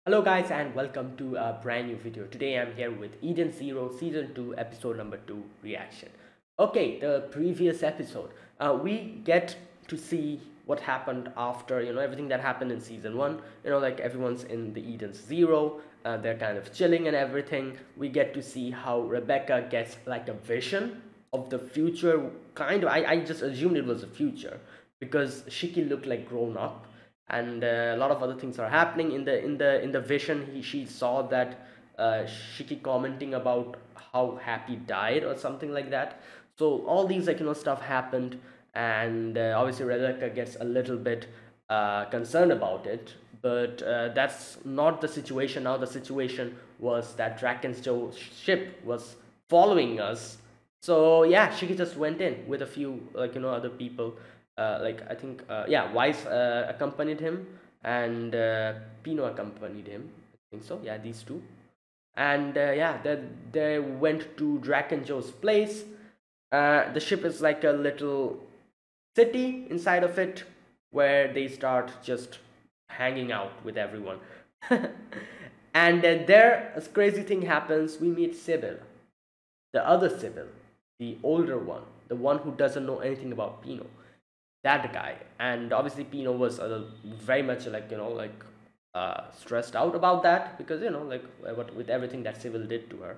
Hello guys and welcome to a brand new video. Today I'm here with Eden Zero Season 2 episode number 2 reaction. Okay, the previous episode, we get to see what happened after, everything that happened in season 1. Like everyone's in the Eden Zero, they're kind of chilling and everything. We get to see how Rebecca gets like a vision of the future. Kind of, I just assumed it was the future because Shiki looked like grown up, and a lot of other things are happening in the vision. She saw that Shiki commenting about how Happy died or something like that. So all these stuff happened, and obviously Rebecca gets a little bit concerned about it. But that's not the situation now. The situation was that Draken's Joe ship was following us. So yeah, Shiki just went in with a few other people. Like I think yeah, Wise accompanied him, and Pino accompanied him. I think so. Yeah, these two. And yeah, they went to Draken Joe's place. The ship is like a little city inside of it where they start just hanging out with everyone. And there, a crazy thing happens. We meet Sybil, the other Sybil, the older one, the one who doesn't know anything about Pino, that guy. And obviously Pino was very much stressed out about that because what with everything that Sybil did to her.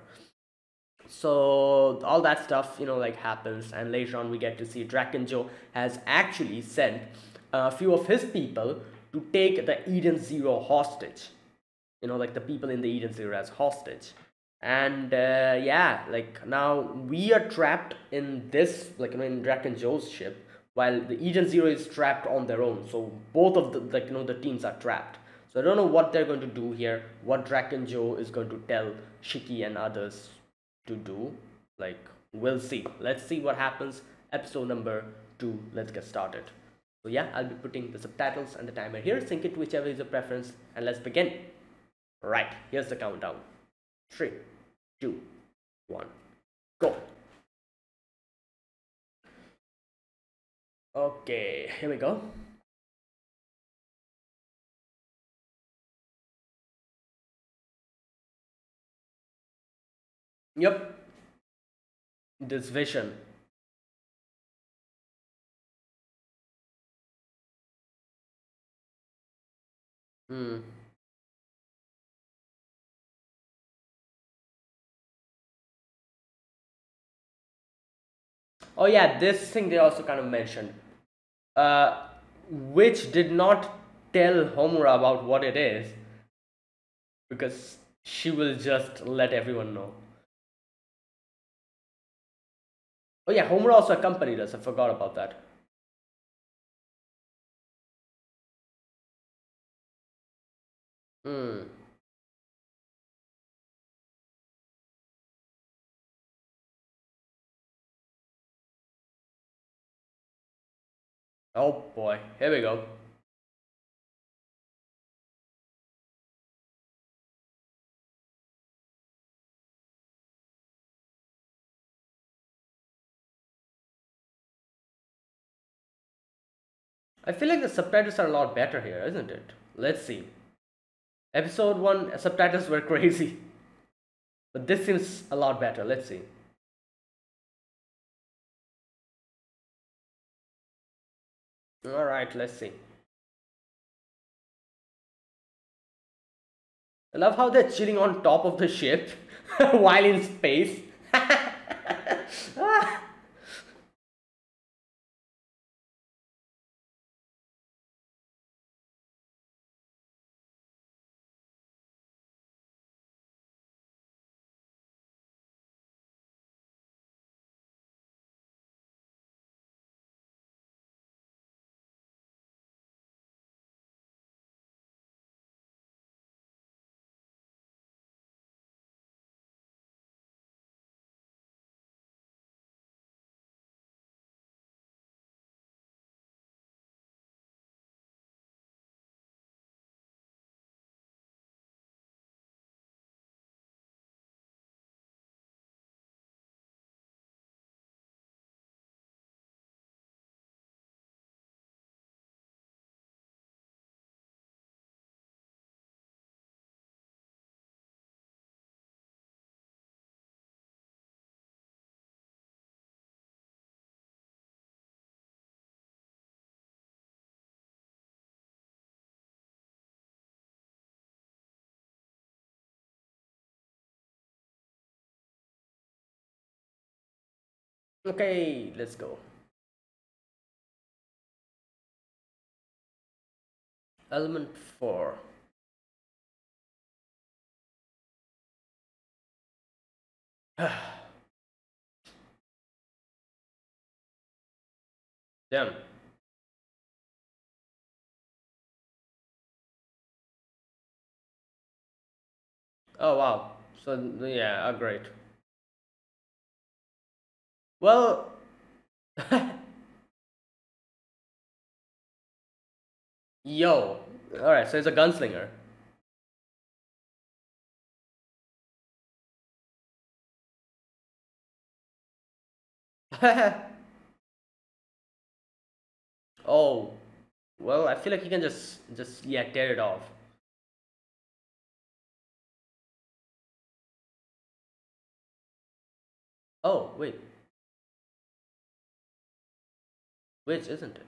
So all that stuff happens, and later on we get to see Draken Joe has actually sent a few of his people to take the Eden Zero hostage, like the people in the Eden Zero as hostage. And yeah, like now we are trapped in this, in Draken Joe's ship, while the Eden Zero is trapped on their own. So both of the teams are trapped. So I don't know what they're going to do here, what Draken Joe is going to tell Shiki and others to do. Like, we'll see. Let's see what happens. Episode number 2, let's get started. So yeah, I'll be putting the subtitles and the timer here. Sync it to whichever is your preference, and let's begin. Right, here's the countdown. 3, 2, 1, go. Okay, here we go. Yep, this vision. Hmm. Oh yeah, this thing they also kind of mentioned, uh, which did not tell Homura about what it is because she will just let everyone know. Oh yeah, Homura also accompanied us. I forgot about that. Hmm. Oh boy, here we go. I feel like the subtitles are a lot better here, isn't it? Let's see. Episode 1 subtitles were crazy, but this seems a lot better. Let's see. Alright, let's see. I love how they're chilling on top of the ship while in space. Okay, let's go. Element 4. Damn. Oh wow. So yeah, great. Well, yo. All right, so it's a gunslinger. Oh, well, I feel like you can just yeah, tear it off. Oh, wait. Which isn't it?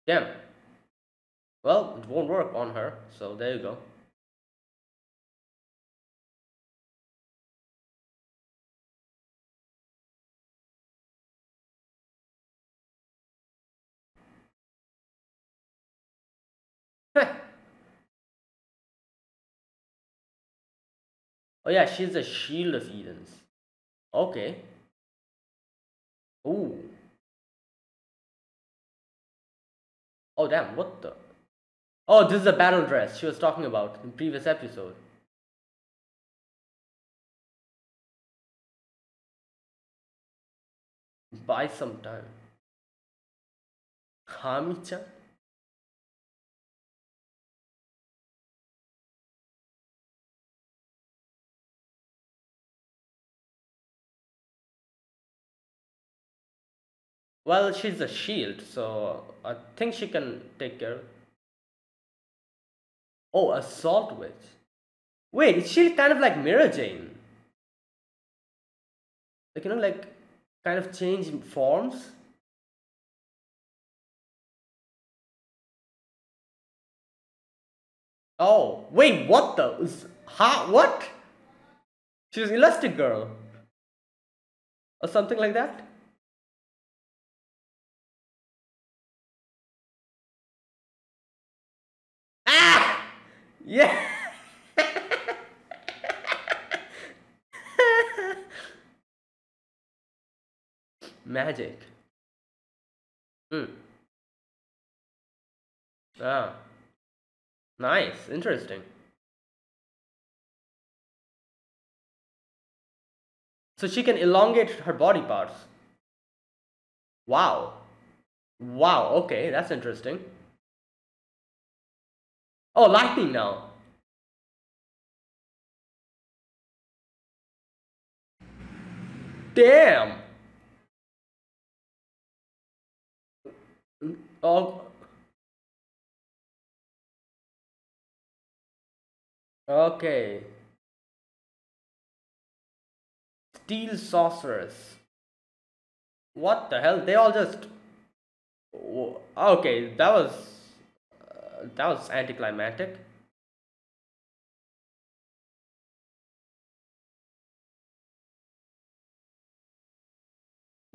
Damn. Well, it won't work on her, so there you go. Oh yeah, she's the shield of Edens. Okay. Ooh. Oh damn, what the? Oh, this is a battle dress she was talking about in previous episode. Buy some time. Hami-chan? Well, she's a shield, so I think she can take care. Oh, assault witch. Wait, is she kind of like Mirror Jane? Like like kind of change forms? Oh, wait, what the? What? She's Elastic Girl or something like that? Ah! Yeah. Magic. Hmm. Ah, nice, interesting. So she can elongate her body parts. Wow. Wow, okay, that's interesting. Oh, lightning now. Damn. Oh, okay. Steel sorceress. What the hell? They all just. Okay, that was anticlimactic.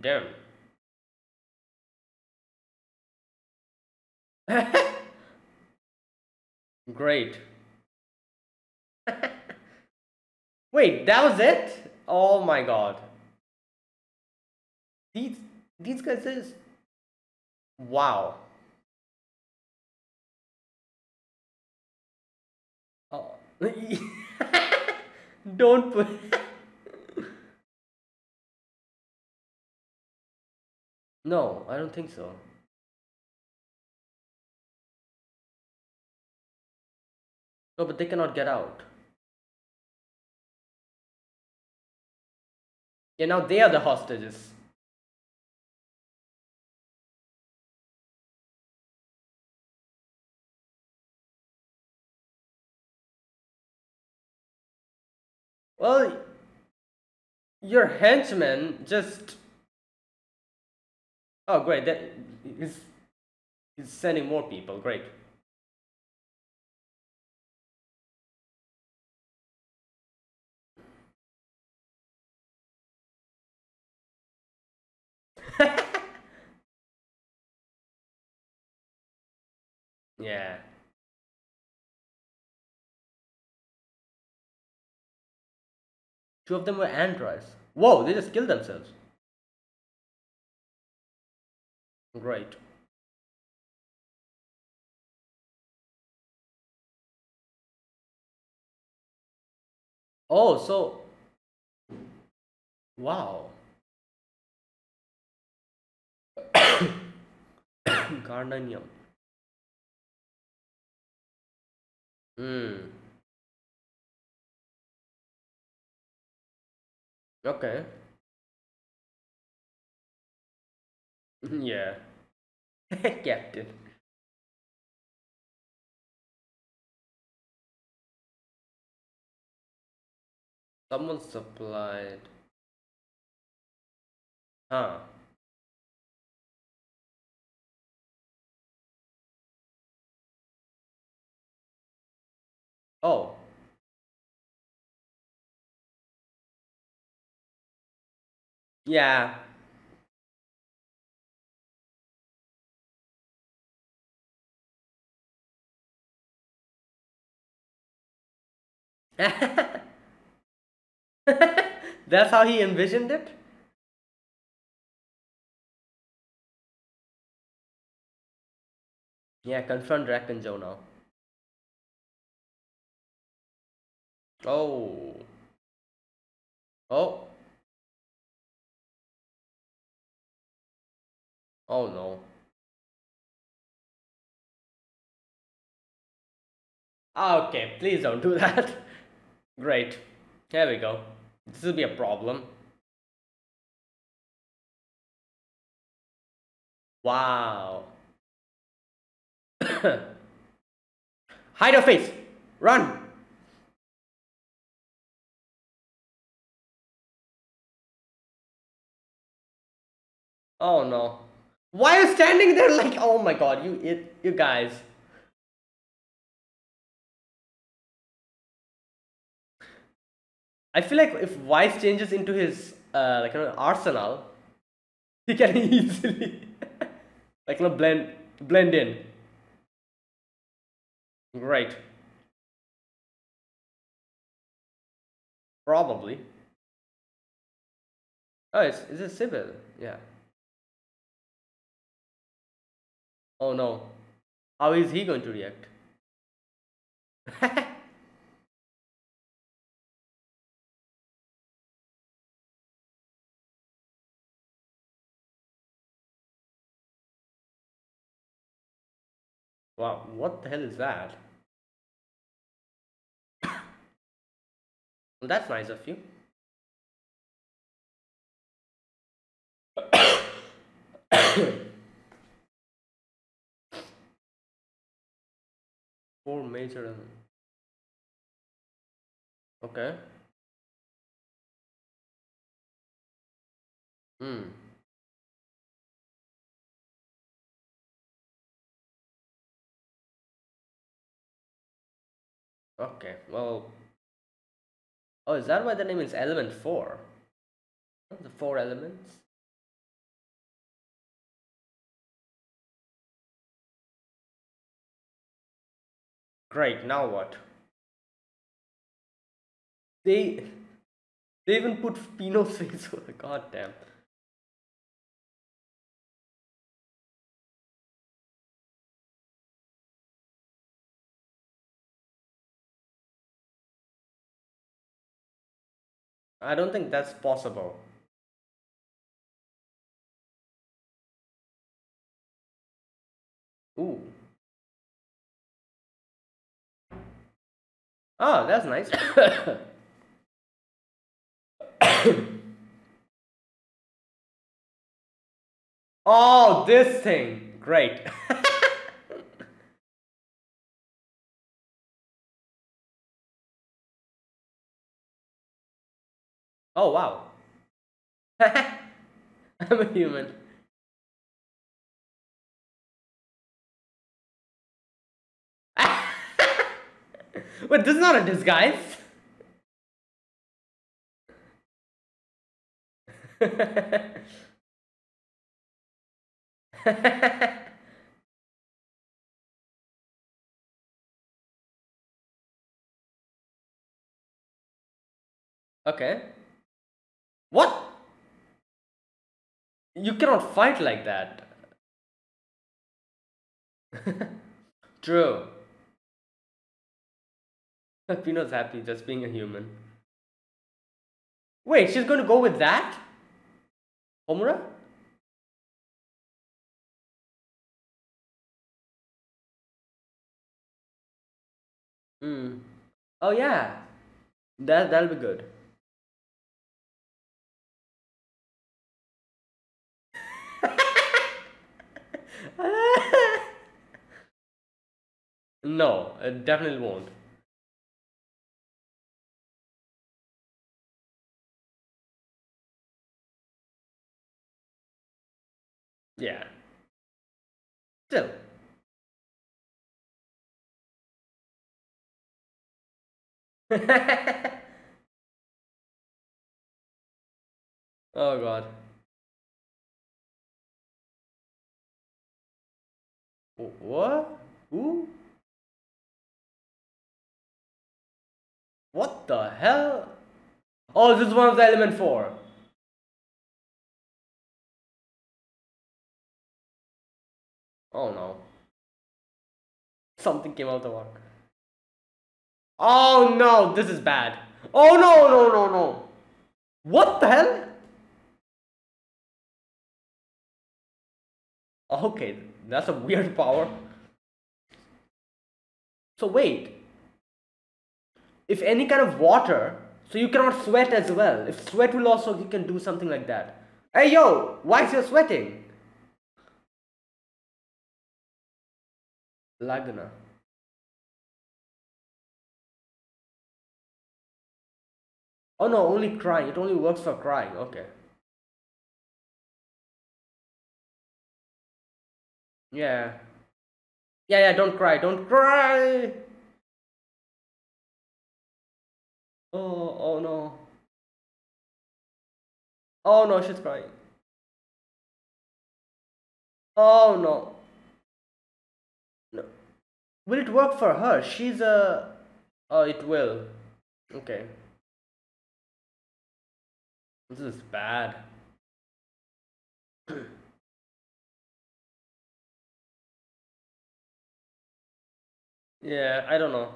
Damn. Great. Wait, that was it? Oh my god. These these guys is wow. Oh. Don't put. No, I don't think so. No, but they cannot get out. Yeah, now they are the hostages. Well, your henchman just. Oh, great. He's sending more people. Great. Yeah. Two of them were androids. Whoa, they just killed themselves. Great. Oh, so wow. Gardenium. Hmm. Okay. Yeah. Captain. Someone supplied. Huh. Oh. Yeah. That's how he envisioned it? Yeah, confront Rack and Joe now. Oh. Oh. Oh no. Okay, please don't do that. Great. Here we go. This will be a problem. Wow. Hide your face! Run! Oh no. Why are you standing there like, oh my god, you guys. I feel like if Vice changes into his like arsenal, he can easily like blend in. Right. Probably. Oh, it's a Sybil. Yeah. Oh no. How is he going to react? Wow, what the hell is that? Well, that's nice of you. Four major. Okay. Hmm. Okay. Well. Oh, is that why the name is Element Four? The four elements. Great. Now what? They they even put Pino's face. God damn. I don't think that's possible. Ooh. Oh, that's nice. Oh, this thing. Great. Oh, wow. I'm a human. But this is not a disguise. Okay. What? You cannot fight like that. True. Pino's happy just being a human. Wait, she's going to go with that? Homura? Hmm. Oh yeah. That'll be good. No, it definitely won't. Yeah. Still. Oh god. What? Who? What the hell? Oh, this is one of the element 4. Oh no. Something came out the water. Oh no, this is bad. Oh no, no, no, no. What the hell? Okay, that's a weird power. So wait, if any kind of water, so you cannot sweat as well. If sweat will also, you can do something like that. Hey yo, why is you sweating? Laguna. Oh no, only crying. It only works for crying. Okay. Yeah. Yeah, yeah, don't cry. Don't cry. Oh no. Oh no, she's crying. Oh no. No. Will it work for her? She's a. Oh, it will. Okay. This is bad. Yeah, I don't know.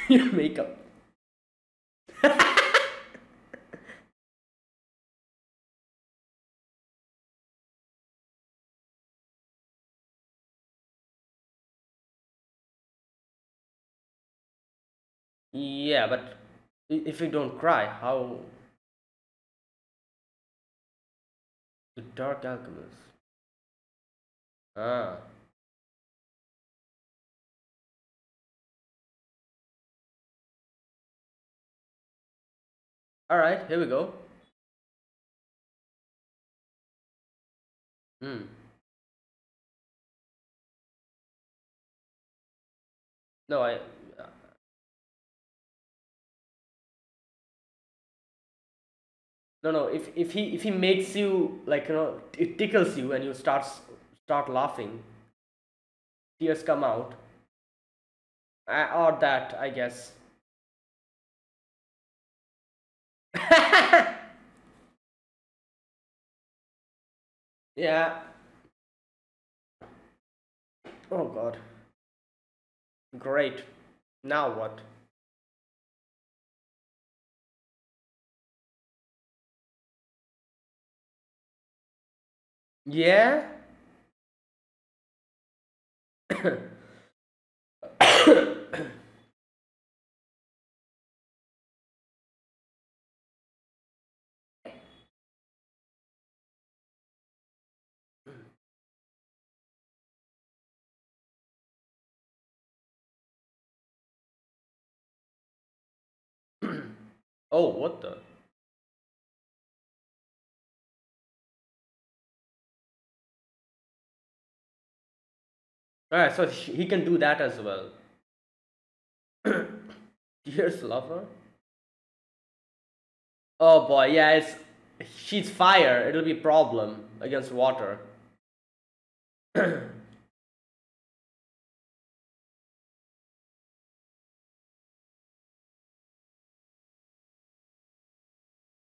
Your makeup. Yeah, but if you don't cry, how? The Dark Alchemist. Ah. Alright, here we go. Hmm. No, I. No, no. If he makes you like it tickles you and you start laughing, tears come out. Or that, I guess. Yeah. Oh God. Great. Now what? Yeah. Oh, what the? Alright, so he can do that as well. Tears lover? Oh boy, yeah, she's fire. It'll be a problem against water.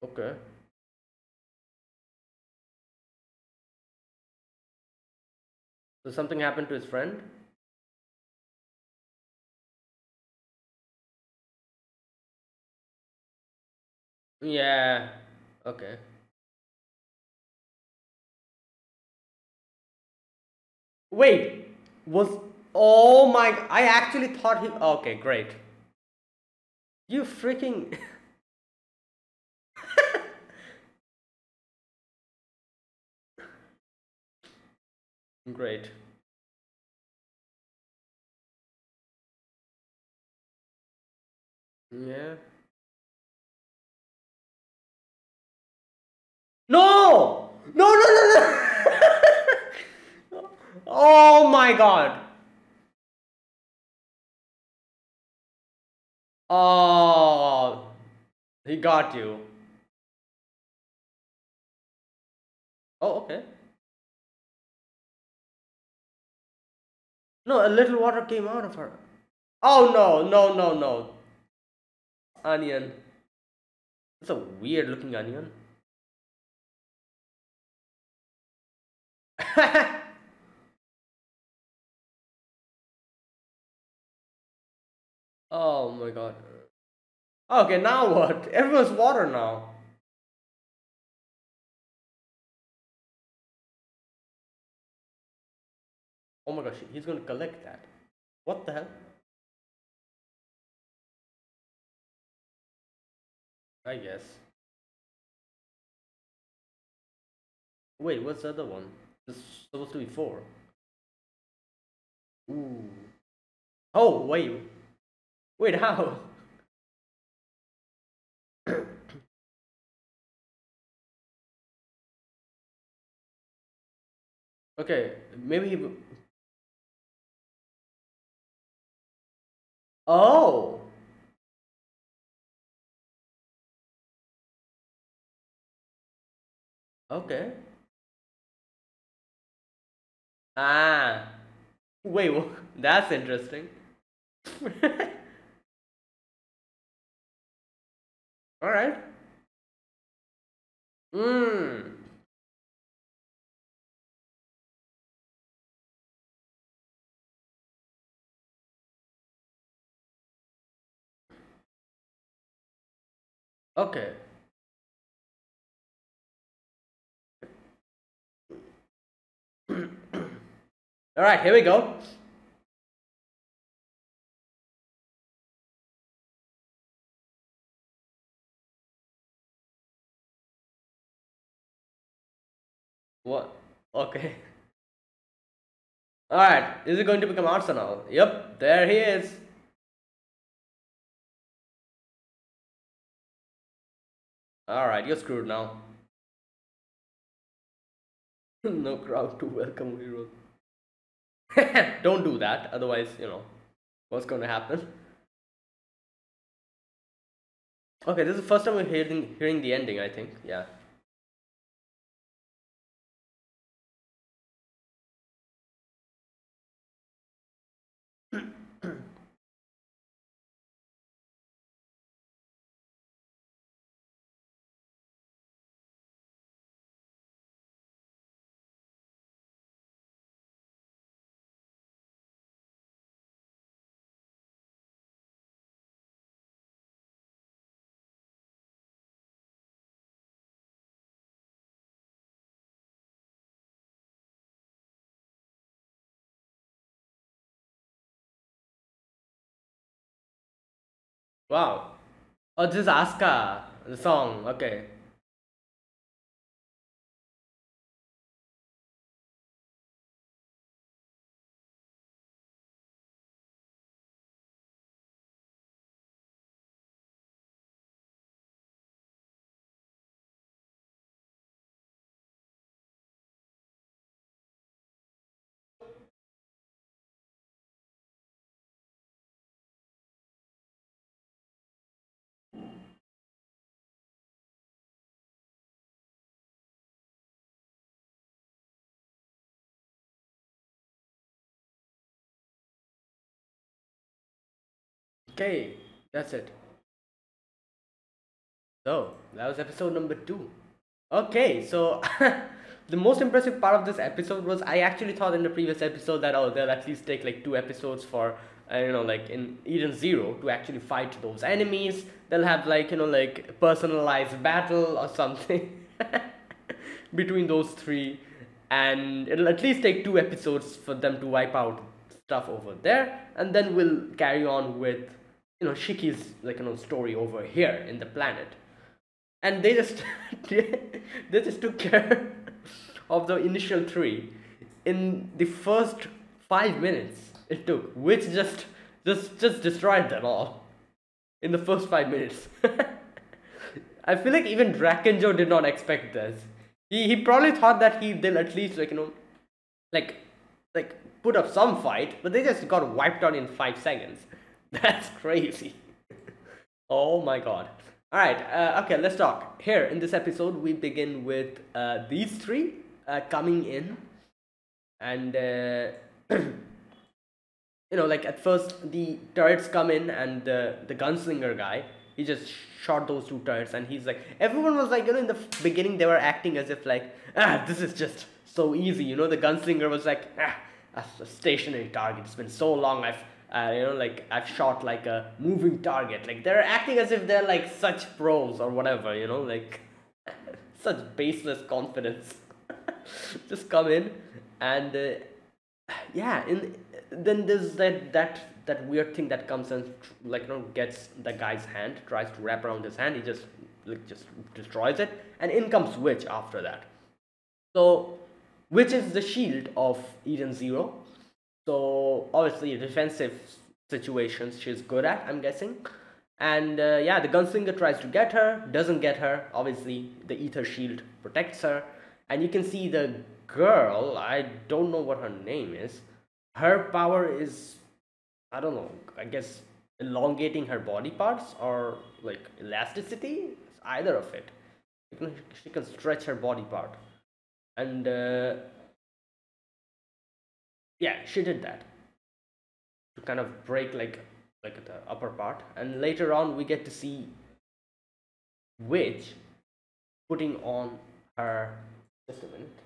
Okay. So something happened to his friend? Yeah. Okay. Wait, was oh my, I actually thought he okay, great. You freaking great. Yeah. No! No, no, no, no! Oh my god. Oh, he got you. Oh, okay. No, a little water came out of her. Oh no, no, no, no. Onion. It's a weird looking onion. Oh my god. Okay, now what? Everyone's water now. Oh my gosh, he's gonna collect that. What the hell? I guess. Wait, what's the other one? This is supposed to be four. Ooh. Oh, wait. Wait, how? Okay, maybe he. Oh! Okay. Ah. Wait, that's interesting. Alright. Mmm. Okay. Alright, here we go. What? Okay. Alright, is it going to become Arsenal? Yep, there he is. Alright, you're screwed now. No crowd to welcome heroes. Don't do that, otherwise, what's going to happen. Okay, this is the first time we're hearing the ending, I think. Yeah. Wow. Oh, this is Asuka, the song. Okay. Okay, that's it. So that was episode number 2. Okay, so the most impressive part of this episode was I actually thought in the previous episode that they'll at least take like 2 episodes for like in Eden Zero to actually fight those enemies. They'll have like like personalized battle or something between those three, and it'll at least take 2 episodes for them to wipe out stuff over there, and then we'll carry on with Shiki's like story over here in the planet. And they just they just took care of the initial 3 in the first 5 minutes it took, which just destroyed them all in the first 5 minutes. I feel like even Drakenjo did not expect this. He probably thought that they'll at least like like put up some fight, but they just got wiped out in 5 seconds. That's crazy. Oh my god. Alright, okay, let's talk. Here in this episode, we begin with these 3 coming in, and like at first the turrets come in, and the gunslinger guy, he just shot those 2 turrets, and he's like, everyone was like, in the beginning they were acting as if like, this is just so easy, the gunslinger was like, a stationary target, it's been so long, I've shot like a moving target. Like they're acting as if they're like such pros or whatever, like such baseless confidence. Just come in, and yeah, then there's that weird thing that comes and gets the guy's hand, tries to wrap around his hand. He just destroys it, and in comes Witch after that. So Witch is the shield of Eden Zero. So obviously defensive situations she's good at, I'm guessing. And yeah, the gunslinger tries to get her, doesn't get her. Obviously the ether shield protects her, and you can see the girl, I don't know what her name is, her power is, I don't know, I guess elongating her body parts or like elasticity. It's either of it. She can stretch her body part, and yeah, she did that to kind of break like the upper part. And later on we get to see Witch putting on her, just a minute.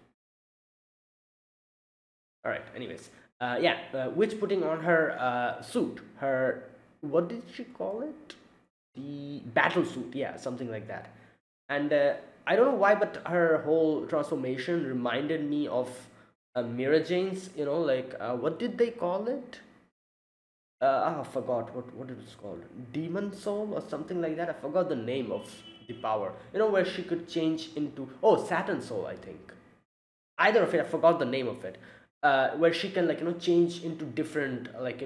All right, anyways, yeah, Witch putting on her suit, her, what did she call it, the battle suit, yeah, something like that. And I don't know why, but her whole transformation reminded me of Mira Jane's, what did they call it? I forgot what it was called. Demon Soul or something like that. I forgot the name of the power. Where she could change into, Saturn Soul, I think. Either of it, I forgot the name of it. Where she can change into different like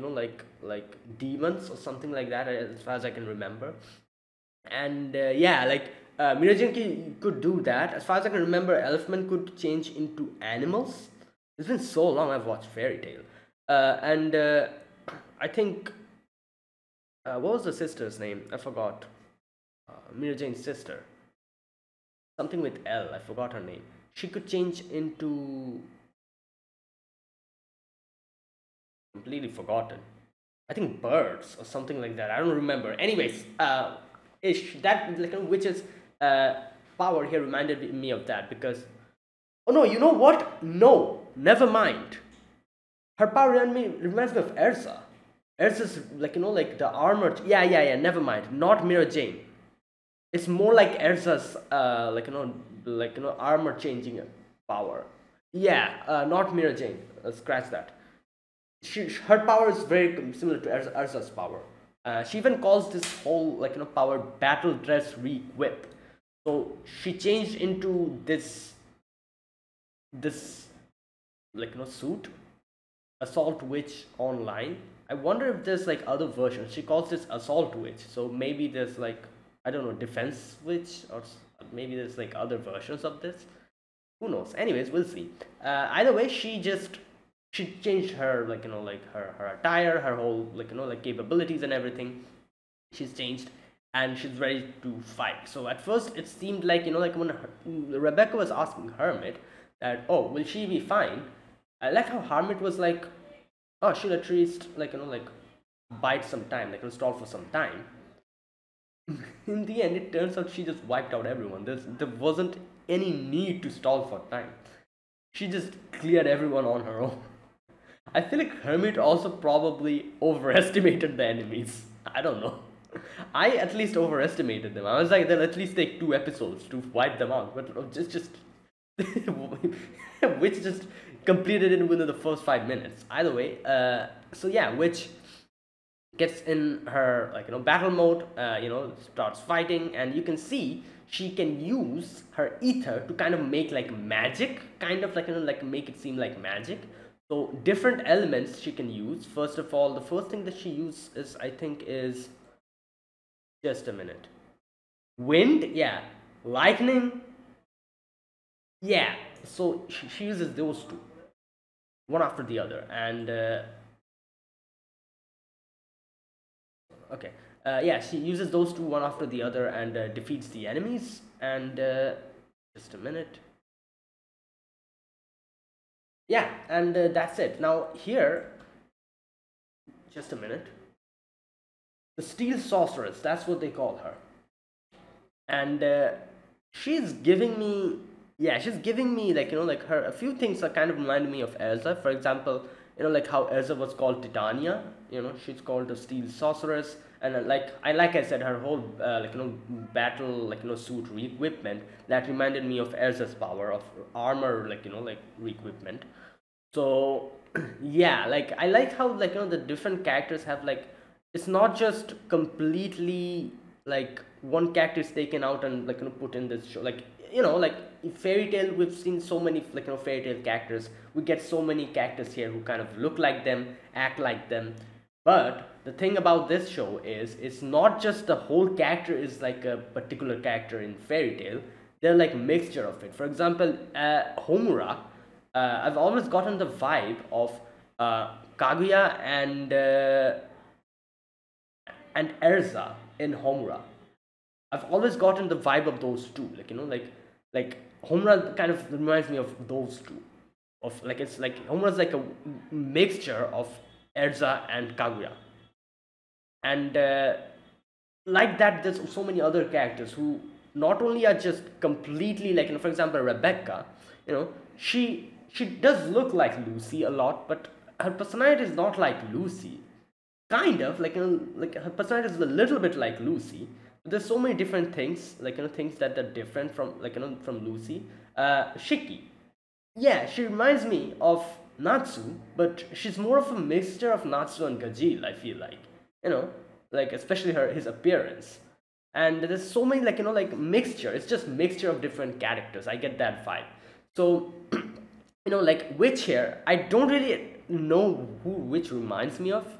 demons or something like that, as far as I can remember. And yeah, like Mira Jane could do that. As far as I can remember, Elfman could change into animals. It's been so long I've watched Fairy Tail. And I think, what was the sister's name? I forgot. Mira Jane's sister. Something with L. I forgot her name. She could change into... completely forgotten. I think birds or something like that. I don't remember. Anyways, that witch's power here reminded me of that, because... oh no, you know what? No. Never mind. Her power reminds me of Erza. Erza's like the armor. Yeah. Never mind. Not Mira Jane. It's more like Erza's armor changing power. Yeah. Not Mira Jane. Scratch that. Her power is very similar to Erza's power. She even calls this whole power battle dress re-equip. So she changed into this suit, Assault Witch Online. I wonder if there's like other versions. She calls this Assault Witch, so maybe there's like, I don't know, Defense Witch, or maybe there's like other versions of this. Who knows? Anyways, we'll see. Either way, she changed her her attire, her whole capabilities and everything. She's changed, and she's ready to fight. So at first it seemed like when Rebecca was asking Hermit that, oh, will she be fine? I like how Hermit was like, oh, she'll at least bide some time, stall for some time. in the end, it turns out she just wiped out everyone. There wasn't any need to stall for time. She just cleared everyone on her own. I feel like Hermit also probably overestimated the enemies. I don't know. I at least overestimated them. I was like, they'll at least take 2 episodes to wipe them out, but just which just completed it within the first 5 minutes. Either way, so yeah, which gets in her battle mode, starts fighting, and you can see she can use her ether to kind of make like magic, kind of like make it seem like magic. So different elements she can use. First of all, the first thing that she uses is, I think, is just a minute. Wind, yeah. Lightning, yeah. So she uses those two, one after the other, and okay. Yeah, she uses those two one after the other and defeats the enemies. And just a minute. Yeah, and that's it. Now here, just a minute. The Steel Sorceress, that's what they call her. And she's giving me, yeah, she's giving me like her, a few things that kind of remind me of Erza. For example, like how Erza was called Titania. She's called the Steel Sorceress. And like I said, her whole battle suit re-equipment, that reminded me of Erza's power of armor, like re-equipment. So yeah, like I like how the different characters have like, it's not just completely like one character is taken out and put in this show. Like like in Fairy Tail, we've seen so many Fairy Tail characters. We get so many characters here who kind of look like them, act like them. But the thing about this show is, it's not just the whole character is like a particular character in Fairy Tail. They're like mixture of it. For example, Homura, I've always gotten the vibe of Kaguya and Erza in Homura. I've always gotten the vibe of those two. Like Homura kind of reminds me of those two. Of like, it's like Homura's like a mixture of Erza and Kaguya. And like that, there's so many other characters who not only are just completely like, for example, Rebecca, she does look like Lucy a lot, but her personality is not like Lucy. Kind of like, like her personality is a little bit like Lucy. But there's so many different things, like things that are different from from Lucy. Shiki, yeah, she reminds me of Natsu, but she's more of a mixture of Natsu and Gajeel, I feel like. Like especially his appearance. And there's so many like mixture. It's just mixture of different characters. I get that vibe. So like Witch here, I don't really know who Witch reminds me of.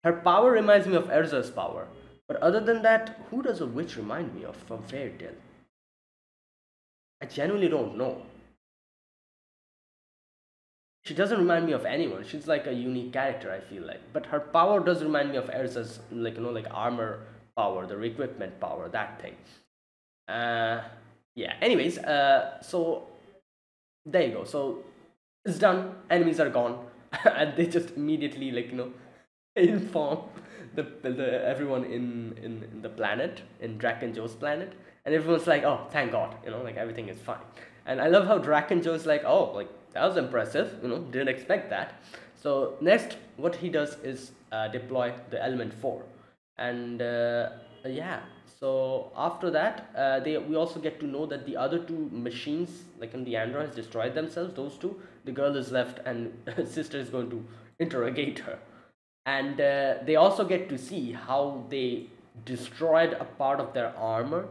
Her power reminds me of Erza's power. But other than that, who does a Witch remind me of from Fairy Tail? I genuinely don't know. She doesn't remind me of anyone. She's like a unique character, I feel like. But her power does remind me of Erza's like armor power, the equipment power, that thing. Yeah. Anyways, so there you go. So it's done. Enemies are gone, and they just immediately inform the everyone in the planet, in Drac and Joe's planet, and everyone's like, oh, thank God, like everything is fine. And I love how Drac and Joe's like, oh, like that was impressive, didn't expect that. So next, what he does is deploy the element 4, and yeah. So after that, we also get to know that the other two machines, like in the androids, destroyed themselves. Those two, the girl is left, and sister is going to interrogate her. And they also get to see how they destroyed a part of their armor.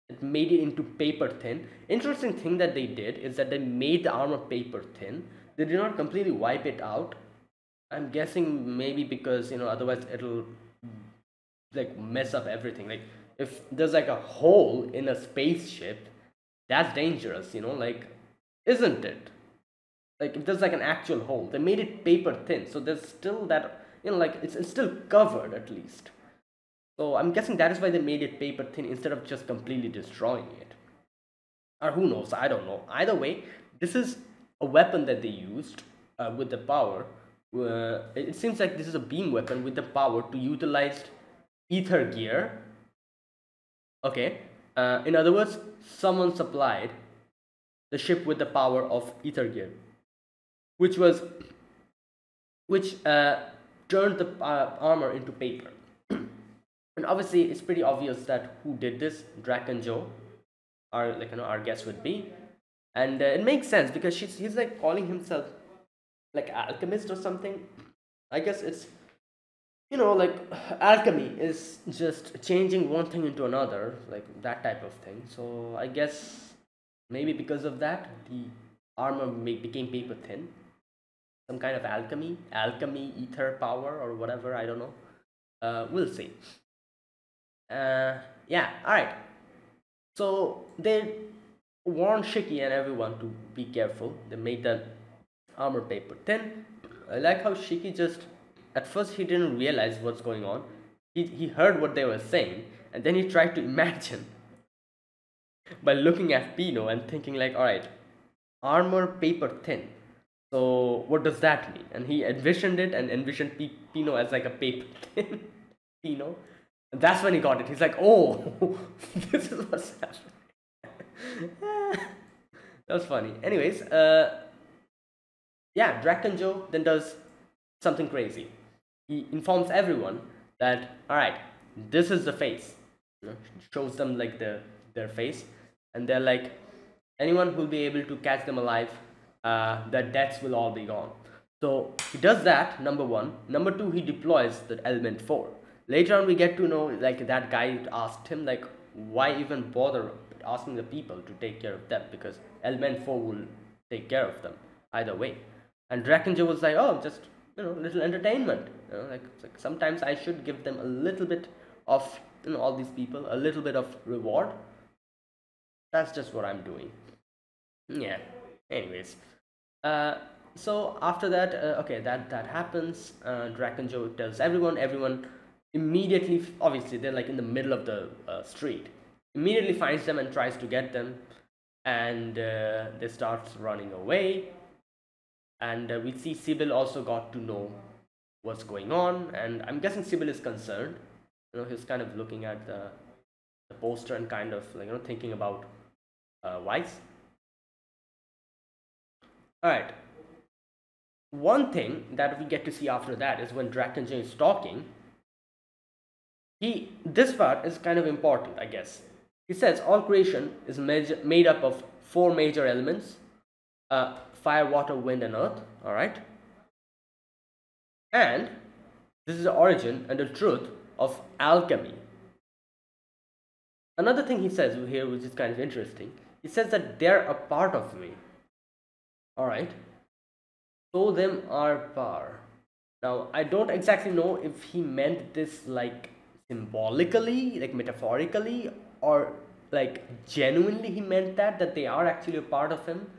It made it into paper thin. Interesting thing that they did is that they made the armor paper thin. They did not completely wipe it out. I'm guessing maybe because otherwise it'll like mess up everything. Like if there's like a hole in a spaceship, that's dangerous, like, isn't it? Like if there's like an actual hole, they made it paper thin, so there's still that, like it's still covered at least. So I'm guessing that is why they made it paper thin instead of just completely destroying it. Or who knows, I don't know. Either way, this is a weapon that they used with the power. It seems like this is a beam weapon with the power to utilize ether gear Okay. In other words, someone supplied the ship with the power of ether gear, which was which turned the armor into paper. And obviously, it's pretty obvious that who did this. Draken Joe, our our guess would be, and it makes sense because he's like calling himself like alchemist or something. I guess it's like alchemy is just changing one thing into another, like that type of thing. So I guess maybe because of that, the armor became paper thin. Some kind of alchemy, ether power, or whatever. I don't know. We'll see. Yeah. All right. So they warned Shiki and everyone to be careful. They made the armor paper thin. I like how Shiki just at first he didn't realize what's going on. He heard what they were saying and then he tried to imagine by looking at Pino and thinking like, all right, armor paper thin. So what does that mean? And he envisioned it and envisioned Pino as like a paper thin Pino. And that's when he got it. He's like, oh, this is what's happening. That was funny. Anyways, yeah, Draken Joe then does something crazy. He informs everyone that, all right, this is the face. Shows them like their face, and they're like, anyone who'll be able to catch them alive, their deaths will all be gone. So he does that, number one. Number two, he deploys the element 4. Later on, we get to know like that guy asked him like, why even bother asking the people to take care of them, because element 4 will take care of them either way. And Drakenjo was like, oh, just little entertainment. Like sometimes I should give them a little bit of all these people a little bit of reward. That's just what I'm doing. Yeah. Anyways, so after that, okay, that happens. Drakenjo tells everyone. Everyone immediately, obviously, they're like in the middle of the street. Immediately finds them and tries to get them, and they start running away. And we see Sybil also got to know what's going on, and I'm guessing Sybil is concerned. He's kind of looking at the poster and kind of like thinking about Weiss. All right. One thing that we get to see after that is when Drakenjo is talking. This part is kind of important, I guess. He says all creation is made up of 4 major elements: fire, water, wind, and earth. All right. And this is the origin and the truth of alchemy. Another thing he says here, which is kind of interesting, he says that they're a part of me. All right. Show them our power. Now, I don't exactly know if he meant this like symbolically, like metaphorically, or like genuinely he meant that they are actually a part of him.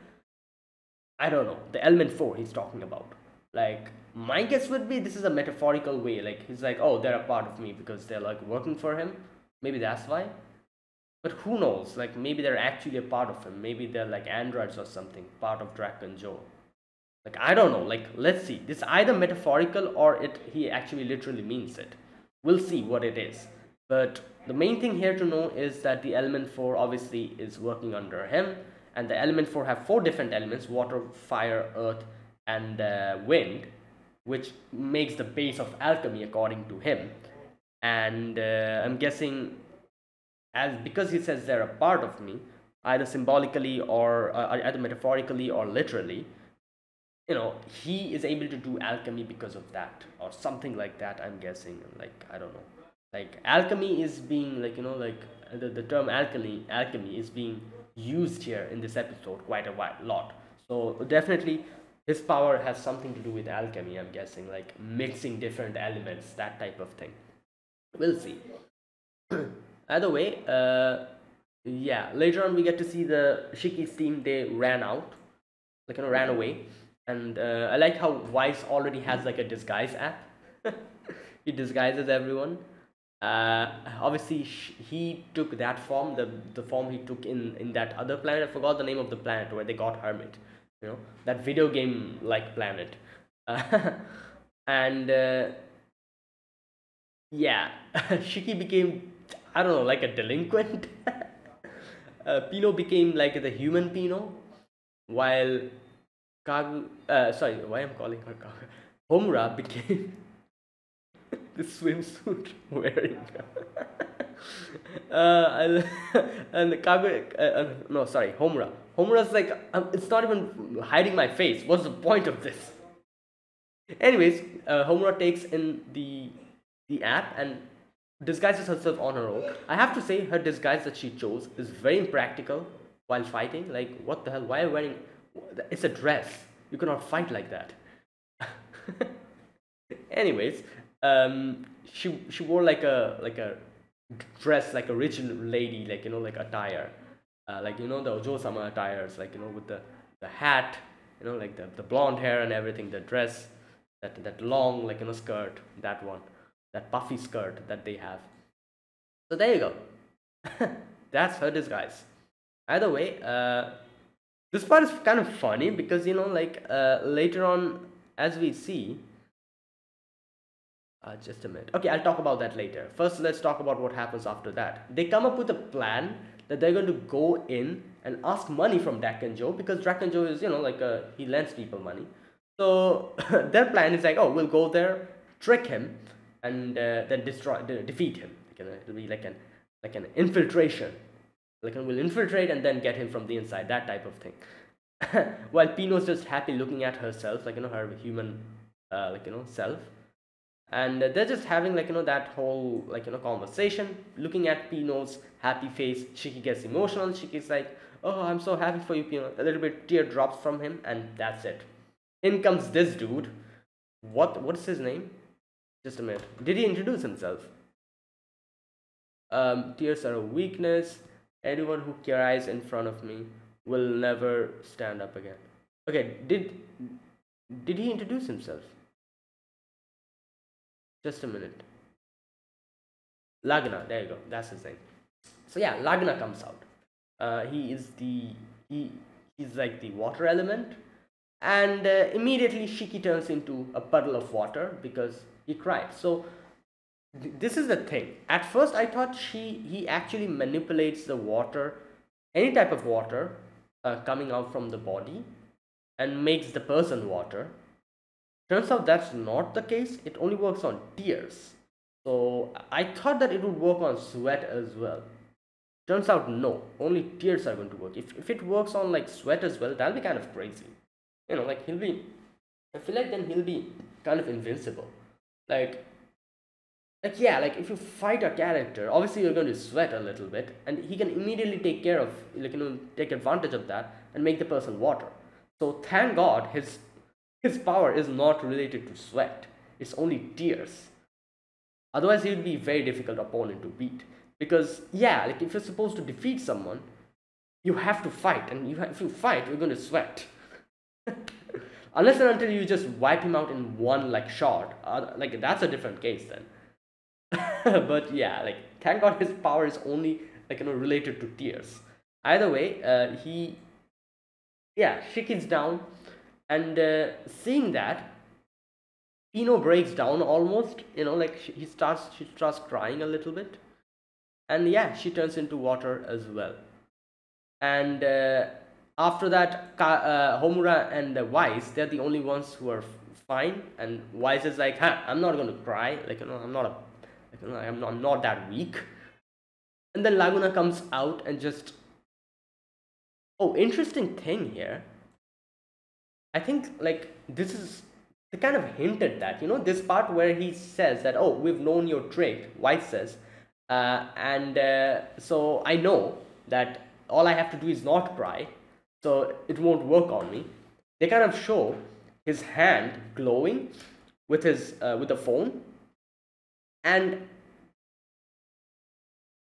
I don't know. The element 4 he's talking about. Like, my guess would be this is a metaphorical way. Like, he's like, oh, they're a part of me because they're like working for him. Maybe that's why. But who knows? Like, maybe they're actually a part of him. Maybe they're like androids or something, part of Draken Joe. Like, I don't know. Like, let's see. This is either metaphorical or he actually literally means it. We'll see what it is. But the main thing here to know is that the element 4 obviously is working under him. And the element 4 have 4 different elements: water, fire, earth, and wind, which makes the base of alchemy according to him. And I'm guessing, because he says they're a part of me, either symbolically or either metaphorically or literally, he is able to do alchemy because of that, or something like that. I'm guessing. Like, I don't know. Like, alchemy is being like the term alchemy is being used here in this episode quite a lot. So definitely his power has something to do with alchemy, I'm guessing, like mixing different elements, that type of thing. We'll see. Either way, yeah, later on we get to see the Shiki's team. They ran out, like ran away. And I like how Weiss already has like a disguise app. He disguises everyone. Obviously he took that form, the form he took in that other planet. I forgot the name of the planet where they got Hermit, that video game like planet. And yeah, Shiki became I don't know, like a delinquent. Pino became like the human Pino, while sorry, why I'm calling her Kagu? Homura became the swimsuit wearing. uh, and Kagu, no, sorry, Homura. Homura's like, it's not even hiding my face. What's the point of this? Anyways, Homura takes in the app and disguises herself on her own. I have to say, her disguise that she chose is very impractical while fighting. Like, what the hell? Why are you wearing? It's a dress. You cannot fight like that. Anyways, she wore like a dress, like a rich lady, like, you know, like attire, like, you know, the Ojo-sama attires, like, you know, with the hat, you know, like the blonde hair and everything, the dress, that long, like, you know, skirt, that one, that puffy skirt that they have. So there you go. That's her disguise. Either way, this part is kind of funny because, you know, like, later on, as we see, just a minute. Okay, I'll talk about that later. First, let's talk about what happens after that. They come up with a plan that they're going to go in and ask money from Drakenjo, because Drakenjo is, you know, like, he lends people money. So their plan is like, oh, we'll go there, trick him, and then defeat him. It'll be like an infiltration. Like, we'll infiltrate and then get him from the inside, that type of thing. While Pino's just happy looking at herself, like, you know, her human, like, you know, self. And they're just having, like, you know, that whole, like, you know, conversation, looking at Pino's happy face. Shiki gets emotional. Shiki's like, oh, I'm so happy for you, Pino. A little bit tear drops from him, and that's it. In comes this dude. What's his name? Just a minute. Did he introduce himself? Tears are a weakness. Anyone who cries in front of me will never stand up again. Okay, did he introduce himself? Just a minute. Lagna, there you go. That's his name. So yeah, Lagna comes out. He's like the water element, and immediately Shiki turns into a puddle of water because he cried. So this is the thing. At first, I thought he actually manipulates the water, any type of water, coming out from the body, and makes the person water. Turns out that's not the case. It only works on tears. So I thought that it would work on sweat as well. Turns out no, only tears are going to work. If it works on like sweat as well, that'll be kind of crazy. You know, like, I feel like then he'll be kind of invincible. Like yeah, like, if you fight a character, obviously you're going to sweat a little bit, and he can immediately take care of, like, you know, take advantage of that and make the person water. So thank God his power is not related to sweat. It's only tears. Otherwise, he would be a very difficult opponent to beat. Because, yeah, like, if you're supposed to defeat someone, you have to fight. And if you fight, you're going to sweat. Unless and until you just wipe him out in one, like, shot. Like, that's a different case then. But, yeah, like, thank God his power is only, like, you know, related to tears. Either way, Shiki's down. And seeing that, Pino breaks down almost, you know, like, she starts crying a little bit. And yeah, she turns into water as well. And after that, Homura and Wise, they're the only ones who are fine. And Wise is like, I'm not going to cry. Like, you know, I'm not that weak. And then Laguna comes out and just... Oh, interesting thing here. I think, like, this is... They kind of hinted that, you know, this part where he says that, oh, we've known your trick, White says. So I know that all I have to do is not cry, so it won't work on me. They kind of show his hand glowing with the phone. And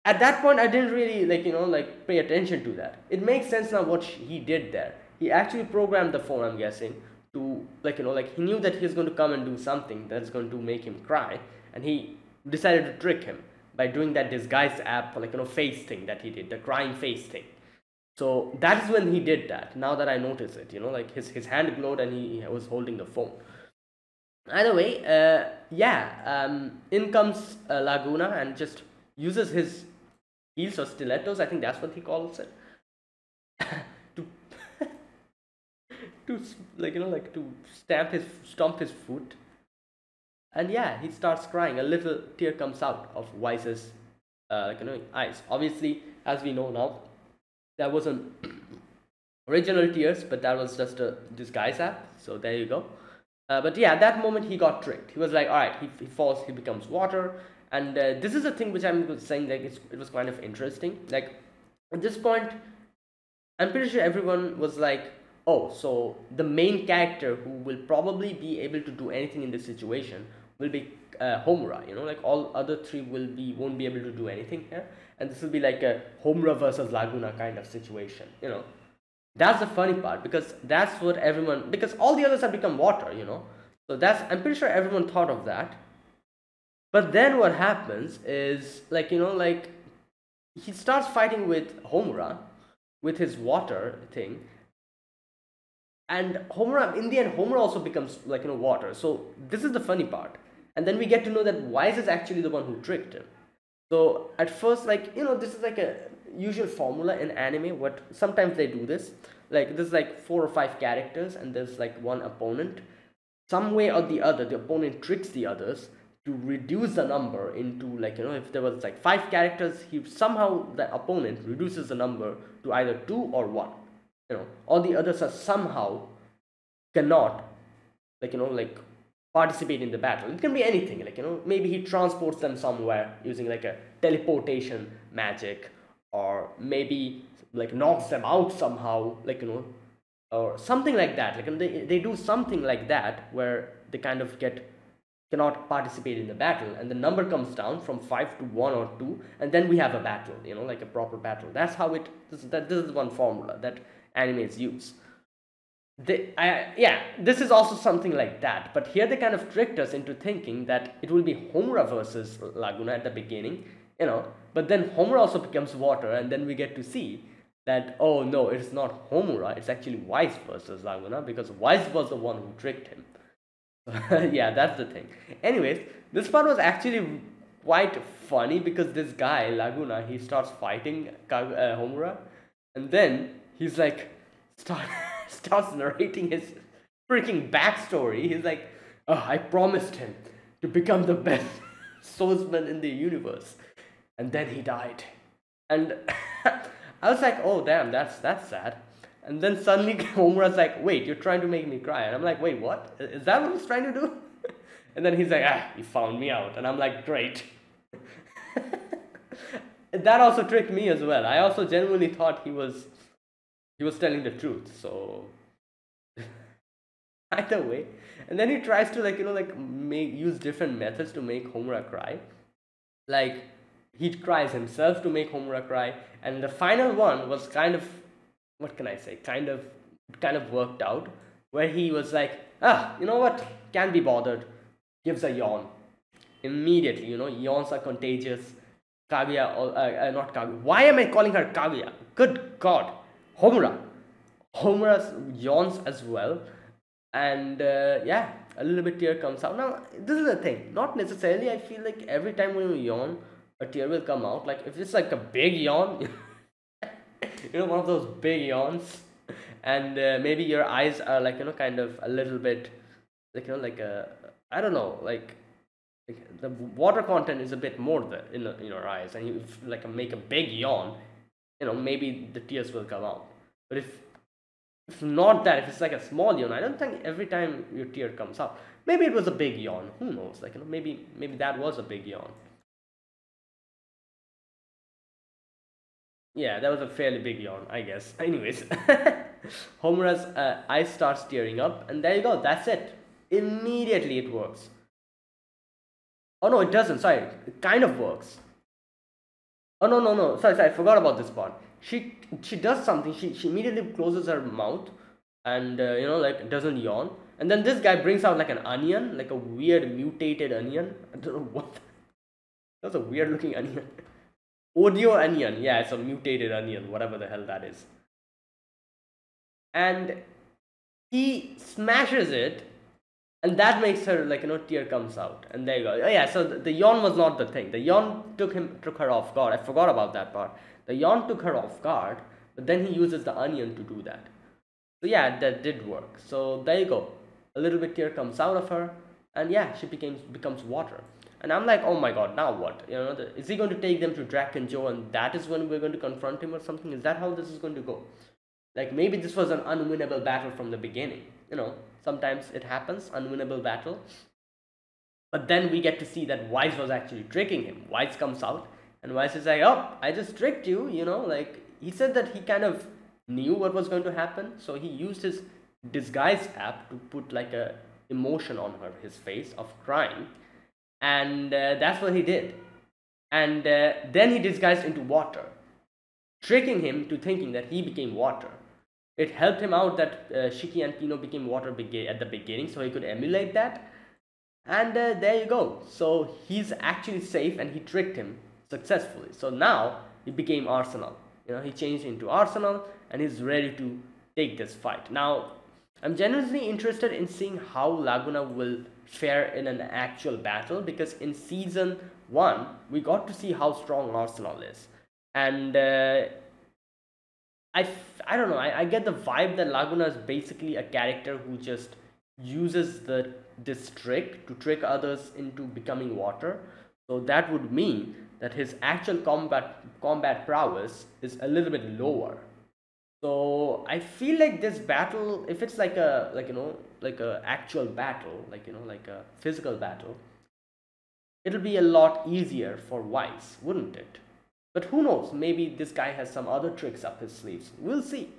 at that point, I didn't really, like, you know, like, pay attention to that. It makes sense now what he did there. He actually programmed the phone, I'm guessing, to, like, you know, like, he knew that he's going to come and do something that's going to make him cry, and he decided to trick him by doing that disguise app, like, you know, face thing that he did, the crying face thing. So that is when he did that. Now that I notice it, you know, like, his hand glowed and he was holding the phone. Either way, in comes Laguna and just, uses his heels or stilettos, I think that's what he calls it, to to like like to stomp his foot. And yeah, he starts crying. A little tear comes out of Wise's eyes. Obviously, as we know now, that wasn't original tears, but that was just a disguise act. So there you go. But yeah, at that moment he got tricked. He was like, all right, he falls, he becomes water. And this is a thing which I'm saying, like it was kind of interesting. Like at this point, I'm pretty sure everyone was like, oh, so the main character who will probably be able to do anything in this situation will be Homura. Like all other three won't be able to do anything here, and this will be like a Homura versus Laguna kind of situation. That's the funny part, because that's what everyone, because all the others have become water. So I'm pretty sure everyone thought of that. But then what happens is like he starts fighting with Homura with his water thing, and Homura, in the end, Homura also becomes like water. So this is the funny part, and then we get to know that Wise is actually the one who tricked him. So at first, this is like a usual formula in anime. What sometimes they do this, like there's like 4 or 5 characters, and there's like one opponent. Some way or the other, the opponent tricks the others to reduce the number into if there was like 5 characters, the opponent reduces the number to either 2 or 1. All the others are somehow cannot participate in the battle. It can be anything, maybe he transports them somewhere using like a teleportation magic, or maybe like knocks them out somehow, or something like that. They do something like that where they kind of cannot participate in the battle, and the number comes down from 5 to 1 or 2, and then we have a battle, like a proper battle. That's how this is one formula that animes use. This is also something like that, but here they kind of tricked us into thinking that it will be Homura versus Laguna at the beginning, but then Homura also becomes water, and then we get to see that, oh no, it's not Homura, it's actually Wise versus Laguna, because Wise was the one who tricked him. Yeah, that's the thing. Anyways, this part was actually quite funny, because this guy Laguna, he starts fighting Homura, and then he's like starts narrating his freaking backstory. He's like, oh, I promised him to become the best swordsman in the universe, and then he died. And I was like, oh damn, that's sad. And then suddenly Homura's like, wait, you're trying to make me cry. And I'm like, wait, what? Is that what he's trying to do? And then he's like, he found me out. And I'm like, great. That also tricked me as well. I also genuinely thought he was telling the truth. So either way. And then he tries to use different methods to make Homura cry. Like he cries himself to make Homura cry. And the final one was kind of, what can I say, kind of worked out, where he was like, you know what, can't be bothered, gives a yawn. Immediately, yawns are contagious. Kaguya, not Kaguya, why am I calling her Kaguya? Good God. Homura yawns as well, and yeah, a little bit tear comes out. Now this is the thing, not necessarily I feel like every time when you yawn a tear will come out. Like if it's like a big yawn, one of those big yawns, and maybe your eyes are kind of a little bit I don't know, like the water content is a bit more there in your eyes, and you make a big yawn, maybe the tears will come out. But if not that, if it's like a small yawn, I don't think every time your tear comes out. Maybe it was a big yawn, who knows, maybe that was a big yawn. Yeah, that was a fairly big yawn, I guess. Anyways, Homura's eyes starts tearing up, and there you go, that's it. Immediately it works. Oh no, it doesn't, sorry, it kind of works. Oh no, sorry, I forgot about this part. She does something, she immediately closes her mouth, and doesn't yawn. And then this guy brings out like an onion, like a weird mutated onion. I don't know what. That's a weird looking onion. Audio onion, yeah, it's a mutated onion, whatever the hell that is. And he smashes it and that makes her like, tear comes out, and there you go. Oh, yeah, so the yawn was not the thing. The yawn took her off guard. I forgot about that part. The yawn took her off guard, but then he uses the onion to do that. So yeah, that did work. So there you go. A little bit tear comes out of her, and yeah, she becomes water. And I'm like, oh my god, now what? Is he going to take them to Drac and Joe, and that is when we're going to confront him or something? Is that how this is going to go? Like, maybe this was an unwinnable battle from the beginning. Sometimes it happens, unwinnable battle. But then we get to see that Wise was actually tricking him. Wise comes out, and Wise is like, oh, I just tricked you, like, he said that he kind of knew what was going to happen, so he used his disguise app to put like a emotion on his face of crying, and that's what he did. And then he disguised into water, tricking him to thinking that he became water. It helped him out that Shiki and Pino became water at the beginning, so he could emulate that. And there you go. So he's actually safe, and he tricked him successfully. So now he became Arsenal. He changed into Arsenal, and he's ready to take this fight. Now, I'm genuinely interested in seeing how Laguna will fare in an actual battle, because in season 1 we got to see how strong Arsenal is, and I don't know, I get the vibe that Laguna is basically a character who just uses this trick to trick others into becoming water. So that would mean that his actual combat prowess is a little bit lower. So I feel like this battle, if it's like a actual battle, like a physical battle, it'll be a lot easier for Wise, wouldn't it? But who knows, maybe this guy has some other tricks up his sleeves. We'll see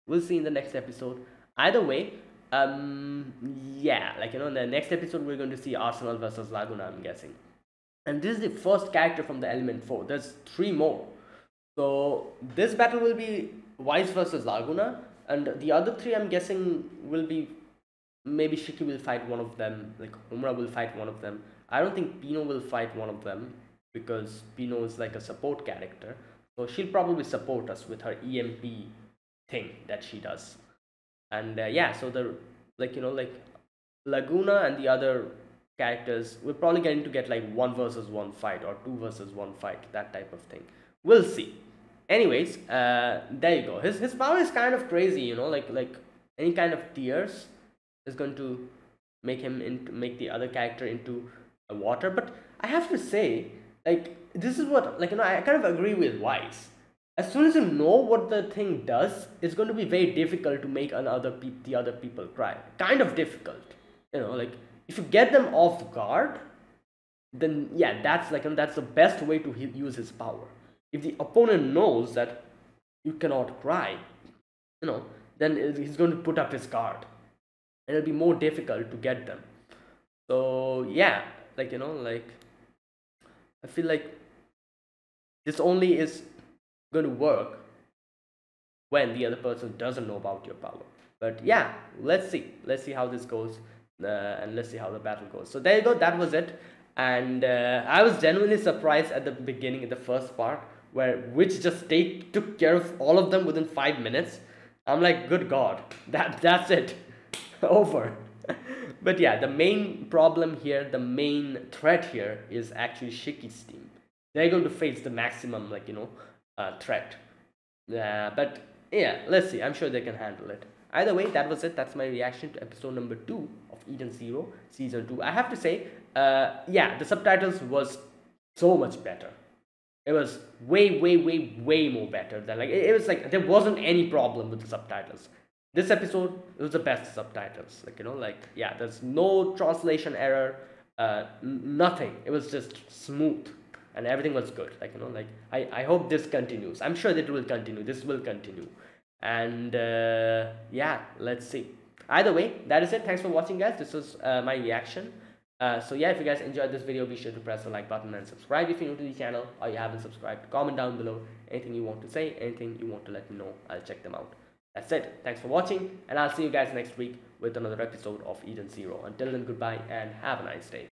in the next episode. Either way, yeah, in the next episode we're going to see Arsenal versus Laguna, I'm guessing. And this is the first character from the Element 4. There's 3 more. So this battle will be Wise versus Laguna, and the other 3, I'm guessing, will be, maybe Shiki will fight one of them, like Homura will fight one of them. I don't think Pino will fight one of them, because Pino is like a support character, so she'll probably support us with her EMP thing that she does. And yeah, so the Laguna and the other characters, we're probably going to get like 1 versus 1 fight, or 2 versus 1 fight, that type of thing. We'll see. Anyways, there you go. His power is kind of crazy, like any kind of tears is going to make the other character into a water. But I have to say, like, this is what, I kind of agree with Wise. As soon as you know what the thing does, it's going to be very difficult to make the other people cry. Kind of difficult, like, if you get them off guard, then yeah, that's that's the best way to use his power. If the opponent knows that you cannot cry, then he's going to put up his guard, and it'll be more difficult to get them. So yeah, I feel like this only is going to work when the other person doesn't know about your power. But yeah, let's see how this goes, and let's see how the battle goes. So there you go, that was it. And I was genuinely surprised at the beginning, in the first part, where Witch just took care of all of them within 5 minutes. I'm like, good god, that's it. Over. But yeah, the main problem here, the main threat here, is actually Shiki's team. They're going to face the maximum threat. But yeah, let's see, I'm sure they can handle it. Either way, that was it. That's my reaction to episode number 2 of Eden Zero season 2. I have to say, yeah, the subtitles was so much better. It was way more better than, it was like there wasn't any problem with the subtitles. This episode, it was the best subtitles. Yeah, there's no translation error, nothing. It was just smooth, and everything was good. I hope this continues. I'm sure that it will continue. This will continue. And yeah, let's see. Either way, that is it. Thanks for watching, guys. This was my reaction. So yeah, if you guys enjoyed this video, be sure to press the like button and subscribe if you're new to the channel, or you haven't subscribed. Comment down below anything you want to say, anything you want to let me know. I'll check them out. That's it. Thanks for watching, and I'll see you guys next week with another episode of Eden Zero. Until then, goodbye and have a nice day.